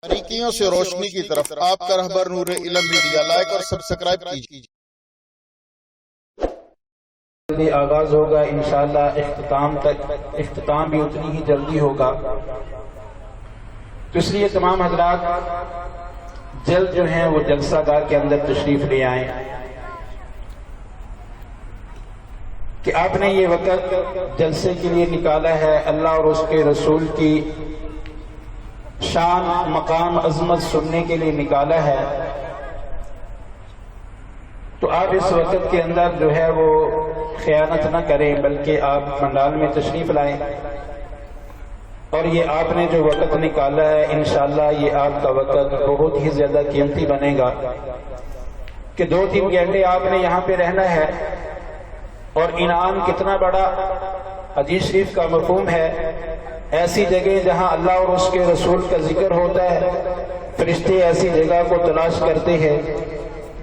باریکیوں سے روشنی کی طرف آپ کا رہبر نور علم میڈیا لائک اور سبسکرائب کیجیے۔ آغاز ہوگا انشاءاللہ اختتام بھی اتنی ہی جلدی ہوگا، تو اس لیے تمام حضرات جلد جو ہیں وہ جلسہ گاہ کے اندر تشریف لے آئیں کہ آپ نے یہ وقت جلسے کے لیے نکالا ہے، اللہ اور اس کے رسول کی شان مقام عظمت سننے کے لیے نکالا ہے، تو آپ اس وقت کے اندر جو ہے وہ خیانت نہ کریں، بلکہ آپ پنڈال میں تشریف لائیں، اور یہ آپ نے جو وقت نکالا ہے انشاءاللہ یہ آپ کا وقت بہت ہی زیادہ قیمتی بنے گا کہ 2-3 گھنٹے آپ نے یہاں پہ رہنا ہے، اور انعام کتنا بڑا حدیث شریف کا مفہوم ہے، ایسی جگہ جہاں اللہ اور اس کے رسول کا ذکر ہوتا ہے، فرشتے ایسی جگہ کو تلاش کرتے ہیں،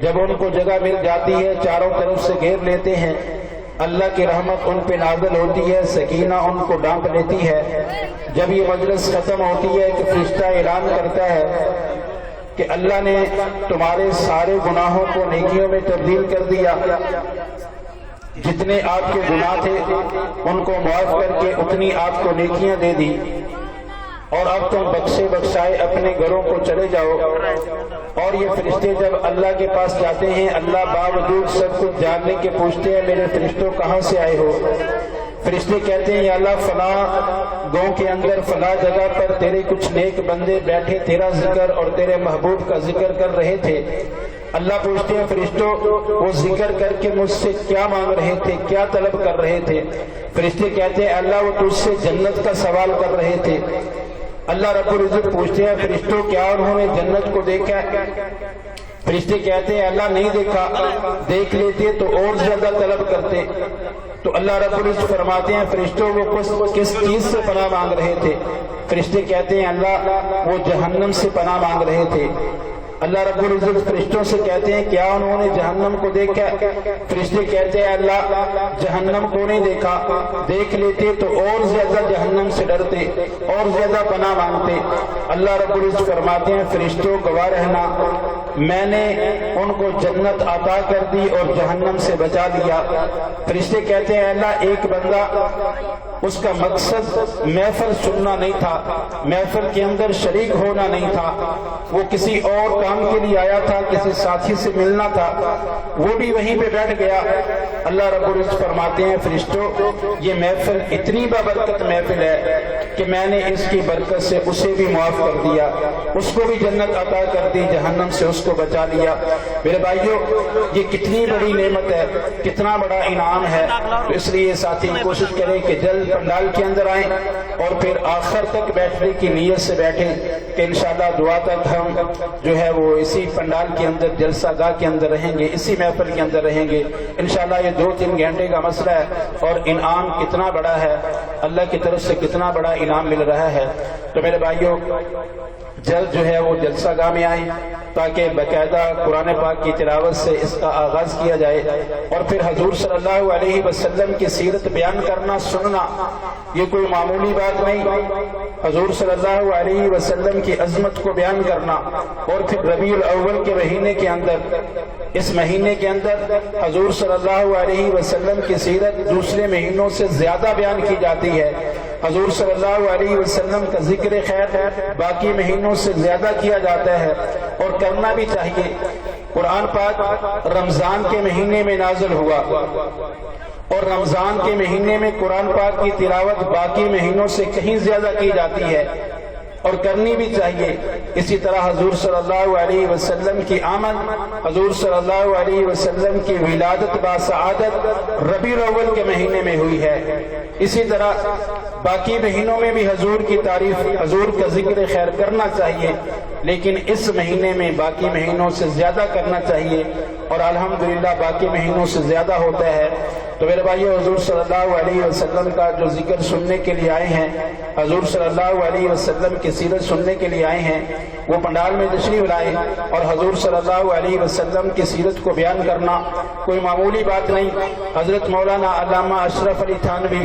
جب ان کو جگہ مل جاتی ہے چاروں طرف سے گھیر لیتے ہیں، اللہ کی رحمت ان پہ نازل ہوتی ہے، سکینہ ان کو ڈانپ لیتی ہے، جب یہ مجلس ختم ہوتی ہے کہ فرشتہ اعلان کرتا ہے کہ اللہ نے تمہارے سارے گناہوں کو نیکیوں میں تبدیل کر دیا، جتنے آپ کے گناہ تھے ان کو معاف کر کے اتنی آپ کو نیکیاں دے دی، اور اب تم بخشے بخشائے اپنے گھروں کو چلے جاؤ۔ اور یہ فرشتے جب اللہ کے پاس جاتے ہیں، اللہ باوجود سب کچھ جاننے کے پوچھتے ہیں میرے فرشتوں کہاں سے آئے ہو؟ فرشتے کہتے ہیں یا اللہ فلاں گاؤں کے اندر فلاں جگہ پر تیرے کچھ نیک بندے بیٹھے تیرا ذکر اور تیرے محبوب کا ذکر کر رہے تھے۔ اللہ پوچھتے ہیں فرشتوں وہ ذکر کر کے مجھ سے کیا مانگ رہے تھے، کیا طلب کر رہے تھے؟ فرشتے کہتے ہیں اللہ وہ تجھ سے جنت کا سوال کر رہے تھے۔ اللہ رب العزت پوچھتے ہیں فرشتوں کیا انہوں نے جنت کو دیکھا ہے؟ فرشتے کہتے ہیں اللہ نہیں دیکھا، دیکھ لیتے تو اور زیادہ طلب کرتے۔ تو اللہ رب العزت فرماتے ہیں فرشتوں وہ کس چیز سے پناہ مانگ رہے تھے؟ فرشتے کہتے ہیں اللہ وہ جہنم سے پناہ مانگ رہے تھے۔ اللہ رب العزت فرشتوں سے کہتے ہیں کیا انہوں نے جہنم کو دیکھا؟ فرشتے کہتے ہیں اللہ جہنم کو نہیں دیکھا، دیکھ لیتے تو اور زیادہ جہنم سے ڈرتے اور زیادہ پناہ مانگتے۔ اللہ رب العزت فرماتے ہیں فرشتوں گواہ رہنا میں نے ان کو جنت عطا کر دی اور جہنم سے بچا لیا۔ فرشتے کہتے ہیں اللہ ایک بندہ اس کا مقصد محفل سننا نہیں تھا، محفل کے اندر شریک ہونا نہیں تھا، وہ کسی اور کام کے لیے آیا تھا، کسی ساتھی سے ملنا تھا، وہ بھی وہیں پہ بیٹھ گیا۔ اللہ رب العزت فرماتے ہیں فرشتوں یہ محفل اتنی بابرکت محفل ہے کہ میں نے اس کی برکت سے اسے بھی معاف کر دیا، اس کو بھی جنت عطا کر دی، جہنم سے اس کو بچا لیا۔ میرے بھائیوں یہ کتنی بڑی نعمت ہے، کتنا بڑا انعام ہے، تو اس لیے ساتھی کوشش کریں کہ جلد پنڈال کے اندر آئیں اور پھر آخر تک بیٹھنے کی نیت سے بیٹھیں کہ انشاءاللہ دعا تک ہم جو ہے وہ اسی پنڈال کے اندر جلسہ گاہ کے اندر رہیں گے، اسی محفل کے اندر رہیں گے انشاءاللہ۔ یہ 2-3 گھنٹے کا مسئلہ ہے اور انعام کتنا بڑا ہے، اللہ کی طرف سے کتنا بڑا انعام مل رہا ہے۔ تو میرے بھائیوں جلد جو ہے وہ جلسہ گاہ میں آئیں تاکہ باقاعدہ قرآن پاک کی تلاوت سے اس کا آغاز کیا جائے، اور پھر حضور صلی اللہ علیہ وسلم کی سیرت بیان کرنا سننا یہ کوئی معمولی بات نہیں، حضور صلی اللہ علیہ وسلم کی عظمت کو بیان کرنا، اور پھر ربیع الاول کے مہینے کے اندر، اس مہینے کے اندر حضور صلی اللہ علیہ وسلم کی سیرت دوسرے مہینوں سے زیادہ بیان کی جاتی ہے، حضور صلی اللہ علیہ وسلم کا ذکر خیر باقی مہینوں سے زیادہ کیا جاتا ہے، اور کرنا بھی چاہیے۔ قرآن پاک رمضان کے مہینے میں نازل ہوا، اور رمضان کے مہینے میں قرآن پاک کی تلاوت باقی مہینوں سے کہیں زیادہ کی جاتی ہے، اور کرنی بھی چاہیے۔ اسی طرح حضور صلی اللہ علیہ وسلم کی آمد، حضور صلی اللہ علیہ وسلم کی ولادت باسعادت ربیع الاول کے مہینے میں ہوئی ہے۔ اسی طرح باقی مہینوں میں بھی حضور کی تعریف، حضور کا ذکر خیر کرنا چاہیے، لیکن اس مہینے میں باقی مہینوں سے زیادہ کرنا چاہیے، اور الحمدللہ باقی مہینوں سے زیادہ ہوتا ہے۔ تو میرے بھائیو حضور صلی اللہ علیہ وسلم کا جو ذکر سننے کے لیے آئے ہیں، حضور صلی اللہ علیہ وسلم کی سیرت سننے کے لیے آئے ہیں، وہ پنڈال میں تشریف لائے، اور حضور صلی اللہ علیہ وسلم کی سیرت کو بیان کرنا کوئی معمولی بات نہیں۔ حضرت مولانا علامہ اشرف علی تھانوی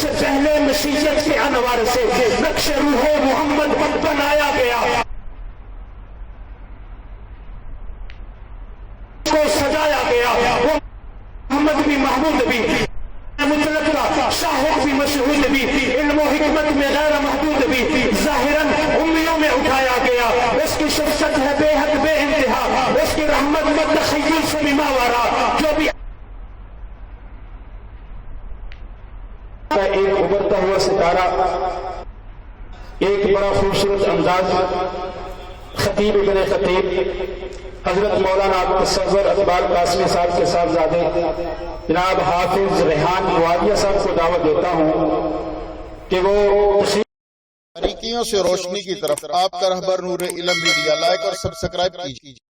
سے پہلے مسیحیت کے انوار سے نقش روح محمد بنایا گیا، کو سجایا گیا۔ وہ محمد بھی محمود بھی مطلق کا شاہد بھی مشہود بھی علم و حکمت میں غیر محدود بھی ظاہراً امیوں میں اٹھایا گیا۔ اس کی شخصیت ہے بے حد بے انتہا، اس کی رحمت متخیل سے بھی ماورا، جو بھی ایک ابھرتا ہوا ستارہ، ایک بڑا خوبصورت انداز، خطیب ابن خطیب حضرت مولانا تصور اقبال قاسمی صاحب کے صاحبزادے جناب حافظ ریحان معاویہ صاحب کو دعوت دیتا ہوں کہ وہ باریکیوں سے روشنی کی طرف آپ کا رہبر نور علم میڈیا لائک اور سبسکرائب کیجیے۔